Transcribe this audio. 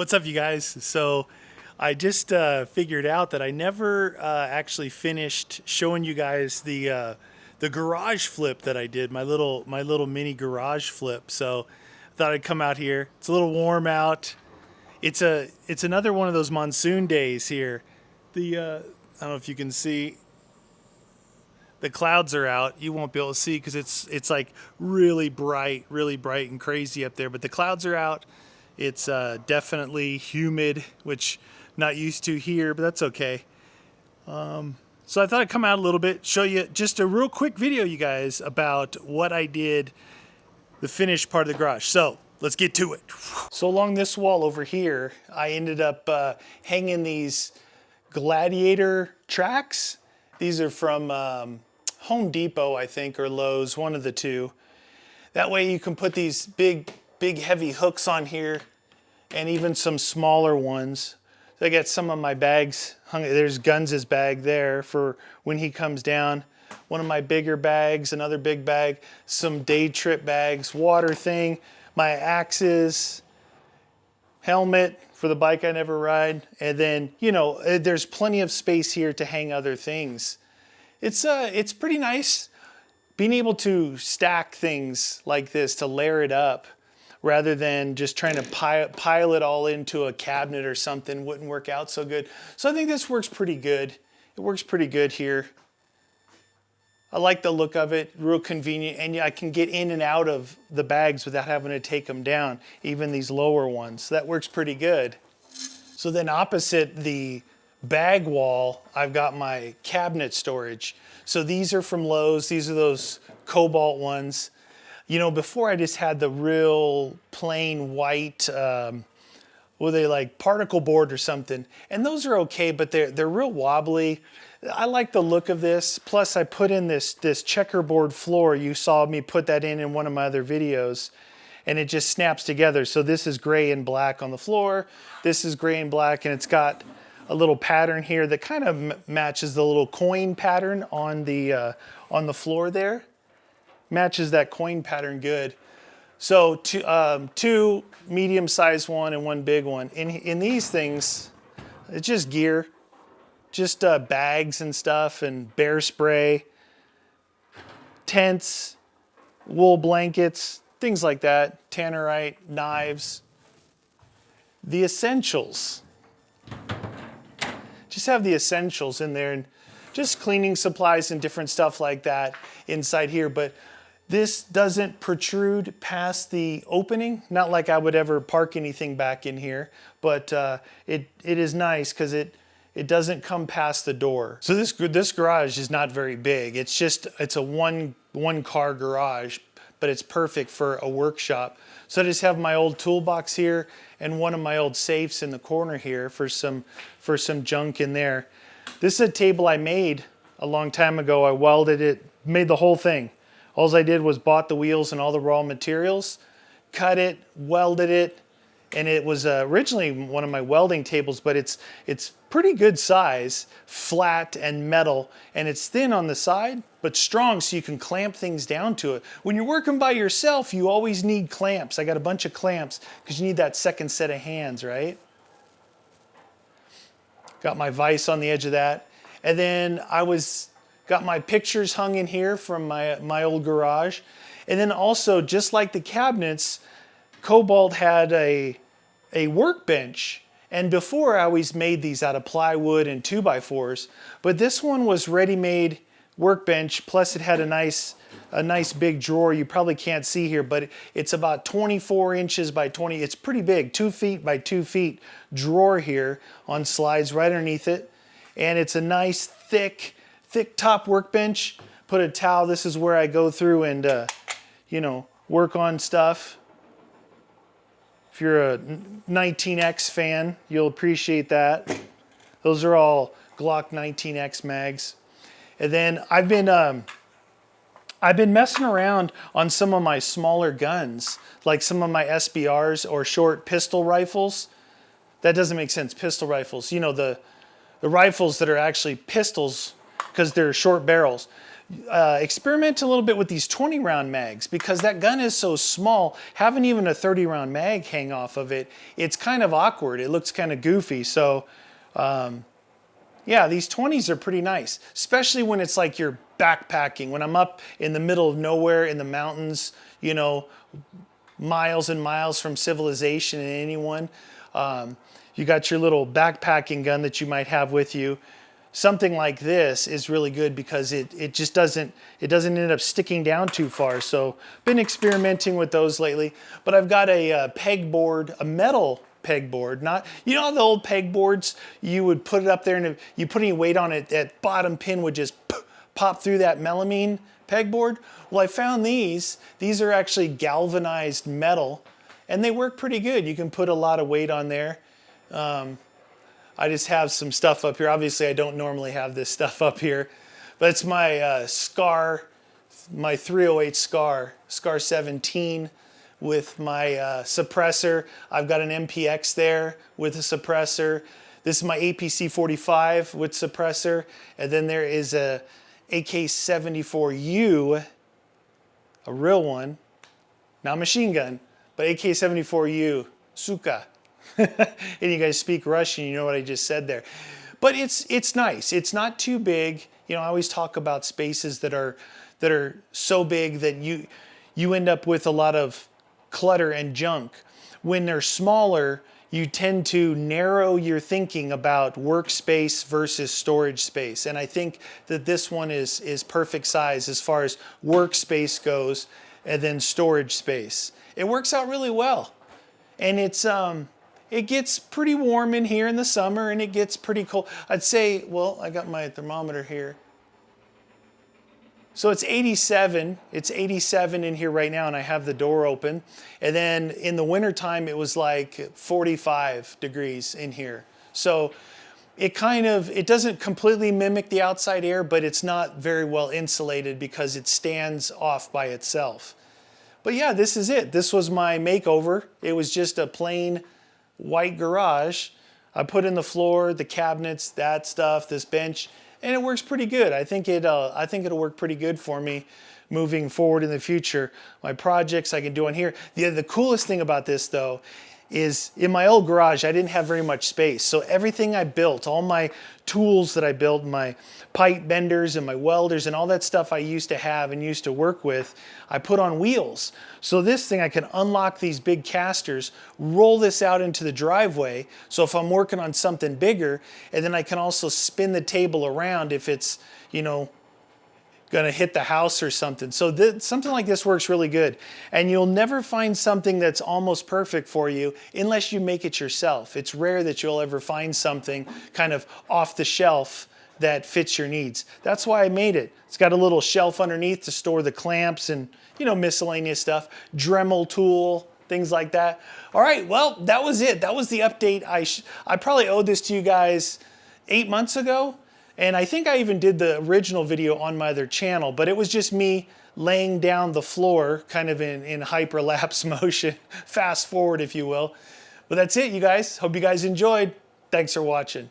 What's up, you guys? So I just figured out that I never actually finished showing you guys the garage flip that I did, my little mini garage flip. So I thought I'd come out here. It's a little warm out. It's another one of those monsoon days here. I don't know if you can see, the clouds are out. You won't be able to see because it's like really bright and crazy up there. But the clouds are out. It's definitely humid, which I'm not used to here, but that's okay. So I thought I'd come out a little bit, show you just a real quick video, you guys, about what I did, the finished part of the garage. So let's get to it. So along this wall over here, I ended up hanging these gladiator tracks. These are from Home Depot, I think, or Lowe's, one of the two. That way you can put these big heavy hooks on here and even some smaller ones. So I got some of my bags hung. There's Guns' bag there for when he comes down. One of my bigger bags, another big bag, some day trip bags, water thing, my axes, helmet for the bike I never ride. And then, you know, there's plenty of space here to hang other things. It's pretty nice being able to stack things like this, to layer it up, rather than just trying to pile it all into a cabinet or something. Wouldn't work out so good. So I think this works pretty good. It works pretty good here. I like the look of it, real convenient, and I can get in and out of the bags without having to take them down, even these lower ones. So that works pretty good. So then opposite the bag wall, I've got my cabinet storage. So these are from Lowe's. These are those cobalt ones. You know, before I just had the real plain white, were they like particle board or something? And those are okay, but they're real wobbly. I like the look of this. Plus I put in this checkerboard floor. You saw me put that in one of my other videos, and it just snaps together. So this is gray and black on the floor. This is gray and black, and it's got a little pattern here that kind of matches the little coin pattern on the floor there. Matches that coin pattern good. So two medium-sized one and one big one. In these things, it's just gear, just bags and stuff, and bear spray, tents, wool blankets, things like that, tannerite, knives. The essentials. Just have the essentials in there, and just cleaning supplies and different stuff like that inside here. But this doesn't protrude past the opening. Not like I would ever park anything back in here, but it is nice because it doesn't come past the door. So this garage is not very big. It's a one car garage, but it's perfect for a workshop. So I just have my old toolbox here and one of my old safes in the corner here for some junk in there. This is a table I made a long time ago. I welded it, made the whole thing. All I did was bought the wheels and all the raw materials, cut it, welded it, and it was originally one of my welding tables, but it's pretty good size, flat and metal, and it's thin on the side, but strong so you can clamp things down to it. When you're working by yourself, you always need clamps. I got a bunch of clamps because you need that second set of hands, right? Got my vise on the edge of that. And then got my pictures hung in here from my old garage. And then also, just like the cabinets, Cobalt had a workbench. And before, I always made these out of plywood and 2x4s. But this one was ready-made workbench, plus it had a nice big drawer. You probably can't see here, but it's about 24 inches by 20. It's pretty big, 2 feet by 2 feet drawer here on slides right underneath it. And it's a nice thick top workbench. Put a towel. This is where I go through and work on stuff. If you're a 19X fan, you'll appreciate that. Those are all Glock 19X mags. And then I've been messing around on some of my smaller guns, like some of my SBRs or short pistol rifles. That doesn't make sense. Pistol rifles. You know, the rifles that are actually pistols because they're short barrels. experiment a little bit with these 20 round mags, because that gun is so small, having even a 30 round mag hang off of it, it's kind of awkward. It looks kind of goofy. So yeah, these 20s are pretty nice, especially when it's like you're backpacking. When I'm up in the middle of nowhere in the mountains, you know, miles and miles from civilization and anyone, you got your little backpacking gun that you might have with you. Something like this is really good because it just doesn't end up sticking down too far. So been experimenting with those lately. But I've got a pegboard, a metal pegboard. Not, you know, the old pegboards, you would put it up there and if you put any weight on it, that bottom pin would just pop through that melamine pegboard. Well, I found these. These are actually galvanized metal, and they work pretty good. You can put a lot of weight on there. I just have some stuff up here. Obviously, I don't normally have this stuff up here, but it's my Scar, my 308 Scar 17 with my suppressor. I've got an MPX there with a suppressor. This is my APC 45 with suppressor, and then there is a AK-74U, a real one, not machine gun, but AK-74U, Suka. And you guys speak Russian, you know what I just said there. But it's nice. It's not too big. You know, I always talk about spaces that are so big that you end up with a lot of clutter and junk. When they're smaller, you tend to narrow your thinking about workspace versus storage space. And I think that this one is perfect size as far as workspace goes, and then storage space. It works out really well. And it gets pretty warm in here in the summer, and it gets pretty cold. I'd say, well, I got my thermometer here. So it's 87. It's 87 in here right now, and I have the door open. And then in the wintertime, it was like 45 degrees in here. So it doesn't completely mimic the outside air, but it's not very well insulated because it stands off by itself. But yeah, this is it. This was my makeover. It was just a plain white garage. I put in the floor, the cabinets, that stuff, this bench, and it works pretty good. I think it'll work pretty good for me moving forward in the future. My projects I can do on here. The coolest thing about this though is in my old garage, I didn't have very much space. So everything I built, all my tools that I built, my pipe benders and my welders and all that stuff I used to have and used to work with, I put on wheels. So this thing, I can unlock these big casters, roll this out into the driveway. So if I'm working on something bigger, and then I can also spin the table around if it's, you know, gonna hit the house or something. So something like this works really good. And you'll never find something that's almost perfect for you unless you make it yourself. It's rare that you'll ever find something kind of off the shelf that fits your needs. That's why I made it. It's got a little shelf underneath to store the clamps and, you know, miscellaneous stuff, Dremel tool, things like that. All right, well, that was it. That was the update. I probably owed this to you guys 8 months ago. And I think I even did the original video on my other channel, but it was just me laying down the floor kind of in hyperlapse motion, fast forward if you will. But that's it, you guys. Hope you guys enjoyed. Thanks for watching.